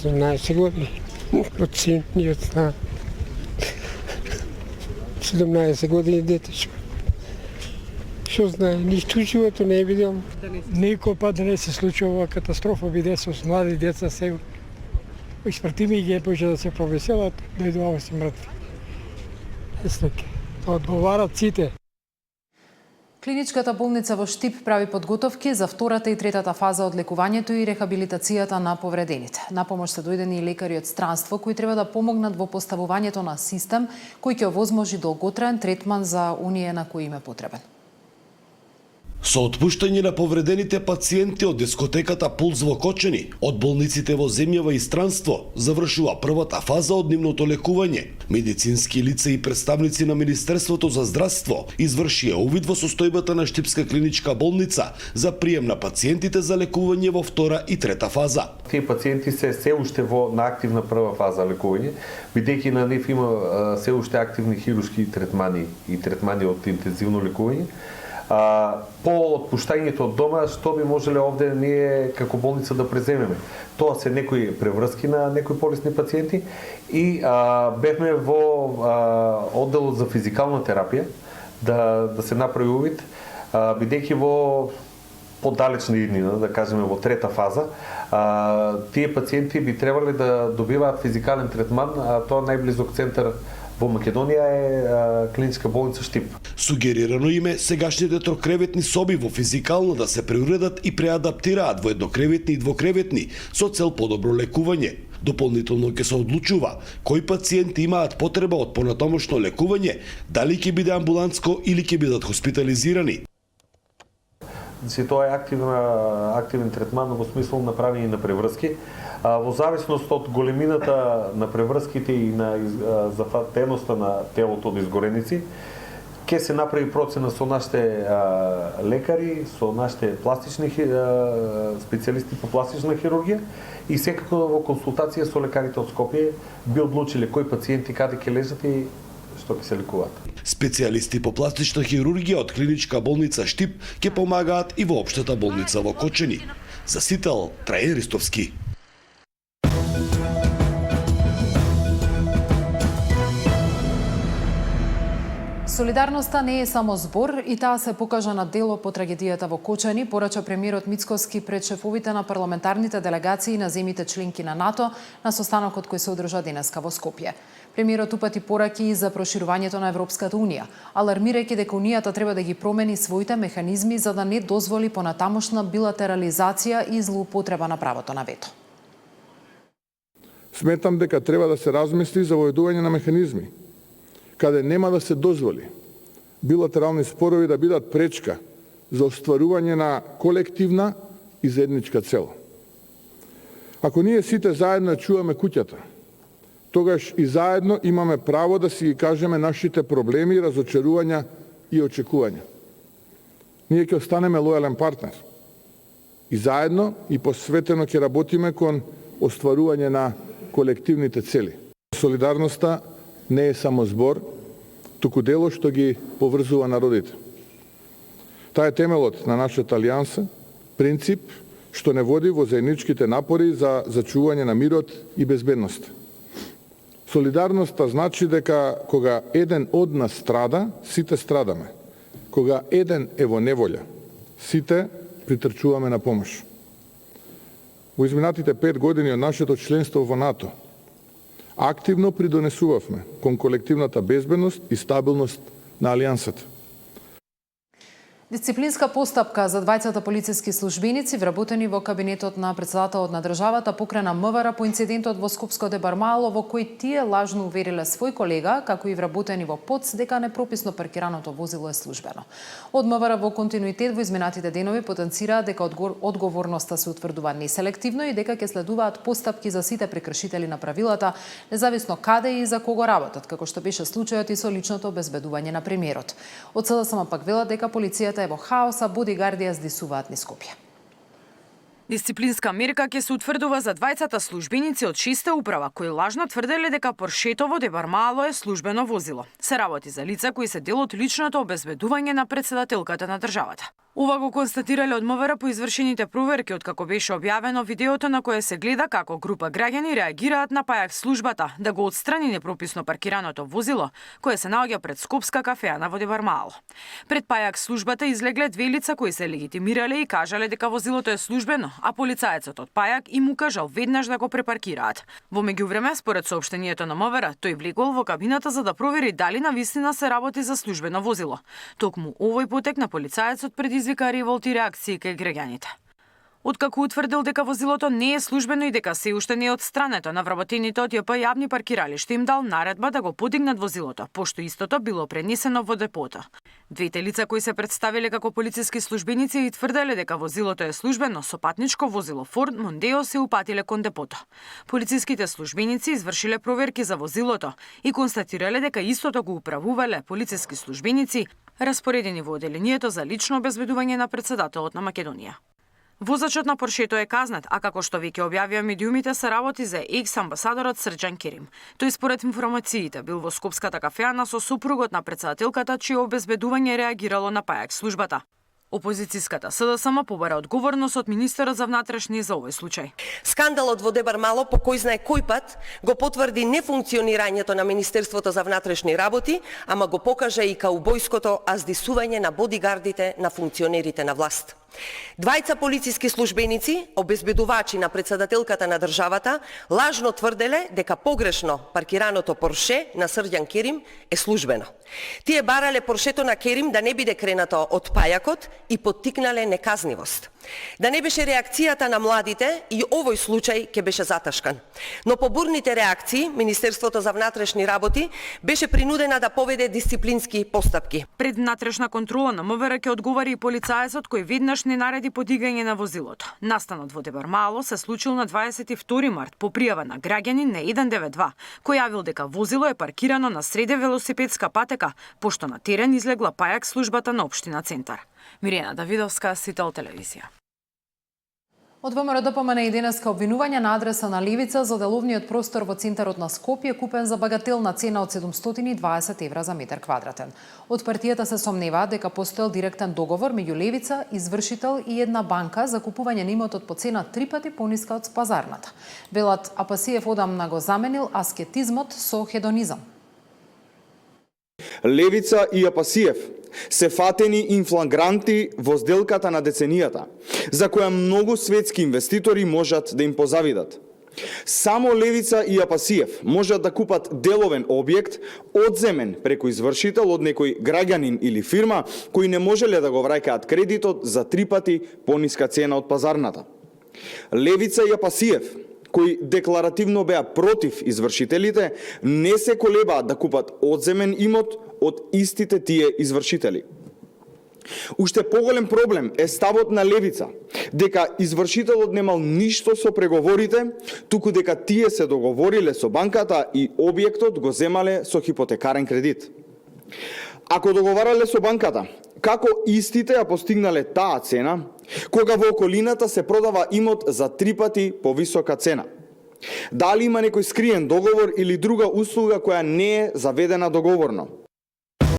17 години, пациентниот на 17 години дете што знае, ништо живото не е видел. Никој пат не се случува катастрофа, биде со млади деца се испратими и ги почне да се повеселат, дојдува си мртви. Одговарат сите. Клиничката болница во Штип прави подготовки за втората и третата фаза од лекувањето и рехабилитацијата на повредените. На помош се дојдени и лекари од странство кои треба да помогнат во поставувањето на систем кој ќе овозможи долготраен третман за оние на кои им е потребен. Со отпуштање на повредените пациенти од дискотеката Пулс во Кочани, од болниците во земјава и странство, завршува првата фаза од нивното лекување. Медицински лица и представници на Министерството за здравство извршија увид во состојбата на Штипска клиничка болница за прием на пациентите за лекување во втора и трета фаза. Тие пациенти се уште на активна прва фаза лекување, бидејќи на нив има се уште активни хируршки третмани и третмани од интензивно лекување. По отпуштањето од дома, што би можеле овде ние како болница да преземеме? Тоа се некои преврски на некои полесни пациенти и бевме во одделот за физикална терапија да се направи увид, бидејќи во подалечна иднина, да кажеме во трета фаза, тие пациенти би требале да добиваат физикален третман, а тоа најблизок центар во Македонија е клиничка болница Штип. Сугерирано име сегашните трокреветни соби во физикално да се преуредат и преадаптираат во еднокреветни и двокреветни со цел подобро лекување. Дополнително ќе се одлучува кои пациенти имаат потреба од понатамошно лекување, дали ќе биде амбулантско или ќе бидат хоспитализирани. Тоа е активен третман во смисол на правење на преврски. Во зависност од големината на преврските и на зафатеноста на телото од изгореници, ќе се направи процена со нашите лекари, со нашите пластични специјалисти по пластична хирургија и секако во консултација со лекарите од Скопје би одлучиле кои пациенти каде ќе лежат и што ќе се лекуваат. Специјалисти по пластична хирургија од клиничка болница Штип ќе помагаат и во општата болница во Кочани. За Сител, Трајан Ристовски. Солидарноста не е само збор и таа се покажа на дело по трагедијата во Кочани, порача премиерот Мицкоски пред шефовите на парламентарните делегации на земјите членки на НАТО на состанокот кој се одржа денеска во Скопје. Премиерот упати пораки за проширувањето на Европската унија, алармирајќи дека унијата треба да ги промени своите механизми за да не дозволи понатамошна билатерализација и злоупотреба на правото на вето. Сметам дека треба да се размисли за воедување на механизми каде нема да се дозволи билатерални спорови да бидат пречка за остварување на колективна и заедничка цел. Ако ние сите заедно чуваме куќата, тогаш и заедно имаме право да си ги кажеме нашите проблеми, разочарувања и очекувања. Ние ќе останеме лојален партнер. И заедно и посветено ќе работиме кон остварување на колективните цели. Солидарноста не е само збор, туку дело што ги поврзува народите. Таа е темелот на нашата алијанса, принцип што не води во заедничките напори за зачување на мирот и безбедност. Солидарноста значи дека кога еден од нас страда, сите страдаме. Кога еден е во неволја, сите притрчуваме на помош. Во изминатите 5 години од нашето членство во НАТО, активно придонесувавме кон колективната безбедност и стабилност на алијансата. Дисциплинска постапка за двајцата полициски службеници вработени во кабинетот на претседателот на државата покрена МВР по инцидентот во Скопско Дебармало во кој тие лажно увериле свој колега, како и вработени во ПОЦ, дека непрописно паркираното возило е службено. Од МВР во континуитет во изминатите денови потенцира дека одговорноста се утврдува неселективно и дека ќе следуваат постапки за сите прекршители на правилата, независно каде и за кого работат, како што беше случајот и со личното обезбедување на премиерот. Од СДСМ пак велат дека полицијата е во хаос, а бодигардија здисуваат низ Скопје. Дисциплинска мерка ќе се утврдува за двајцата службеници од 6-та управа, кои лажно тврделе дека Поршето во Дебармало е службено возило. Се работи за лица кои се дел од личното обезбедување на претседателката на државата. Ова го констатирале од МВР по извршените проверки откако беше објавено видеото на кое се гледа како група граѓани реагираат на пајак службата да го отстрани непрописно паркираното возило кое се наоѓа пред Скопска кафеана во Дебармало. Пред пајак службата излегле две лица кои се легитимирале и кажале дека возилото е службено, а полицаецот од пајак им укажал веднаш да го препаркираат. Во меѓувреме, според соопштението на МВР, тој влегол во кабината за да провери дали навистина се работи за службено возило. Токму овој потек на полицаецот предизвика револт и реакции кај граѓаните. Откако утврдил дека возилото не е службено и дека се уште не е отстрането, на вработените од ЈП јавни паркиралишта им дал наредба да го подигнат возилото, пошто истото било пренесено во депото. Двете лица кои се представиле како полициски службеници и тврделе дека возилото е службено со патничко возило Ford Mondeo се упатиле кон депото. Полициските службеници извршиле проверки за возилото и констатирале дека истото го управувале полициски службеници распоредени во оделението за лично обезбедување на претседателот на Македонија. Возачот на Поршето е казнет, а како што веќе објавија медиумите се работи за екс-амбасадорот Срđan Керим. Тој според информациите бил во Скопската кафеана со супругот на претседателката чие обезбедување реагирало на пајак службата. Опозицијската СДСМ побара одговорност од министерот за внатрешни за овој случај. Скандалот во Дебармало по кој знае кој пат го потврди нефункционирањето на Министерството за внатрешни работи, ама го покажа и каубојското аздисување на бодигардите на функционерите на власт. Двајца полициски службеници, обезбедувачи на претседателката на државата, лажно тврделе дека погрешно паркираното Порше на Срđan Керим е службено. Тие барале Поршето на Керим да не биде кренато од пајакот и поттикнале неказнивост. Да не беше реакцијата на младите и овој случај ќе беше заташкан. Но по бурните реакции, Министерството за внатрешни работи беше принудена да поведе дисциплински постапки. Пред внатрешна контрола на МВР ќе одговари и полицаецот кој веднаш не нареди подигање на возилото. Настанот во Дебармало се случил на 22 март по пријава на граѓанин на 192, кој јавил дека возило е паркирано на среде велосипедска патека, пошто на терен излегла пајак службата на општина Центар. Мирена Давидовска, Сител телевизија. Од ВМРО ДПМН и денеска обвинување на адреса на Левица за деловниот простор во центарот на Скопје купен за багателна цена од 720 евра за метар квадратен. Од партијата се сомневаат дека постоел директен договор меѓу Левица, извршител и една банка за купување на имотот по цена 3 пати пониска од пазарната. Велат Апасиев одамна го заменил аскетизмот со хедонизам. Левица и Апасиев се фатени инфлагранти во сделката на деценијата, за која многу светски инвеститори можат да им позавидат. Само Левица и Апасиев можат да купат деловен објект одземен преку извршител од некој граѓанин или фирма кои не можеле да го враќаат кредитот за 3 пати пониска цена од пазарната. Левица и Апасиев, кои декларативно беа против извршителите, не се колебаат да купат одземен имот од истите тие извршители. Уште поголем проблем е ставот на Левица, дека извршителот немал ништо со преговорите, туку дека тие се договориле со банката и објектот го земале со хипотекарен кредит. Ако договарале со банката, како истите ја постигнале таа цена, кога во околината се продава имот за 3 пати повисока цена? Дали има некој скриен договор или друга услуга која не е заведена договорно?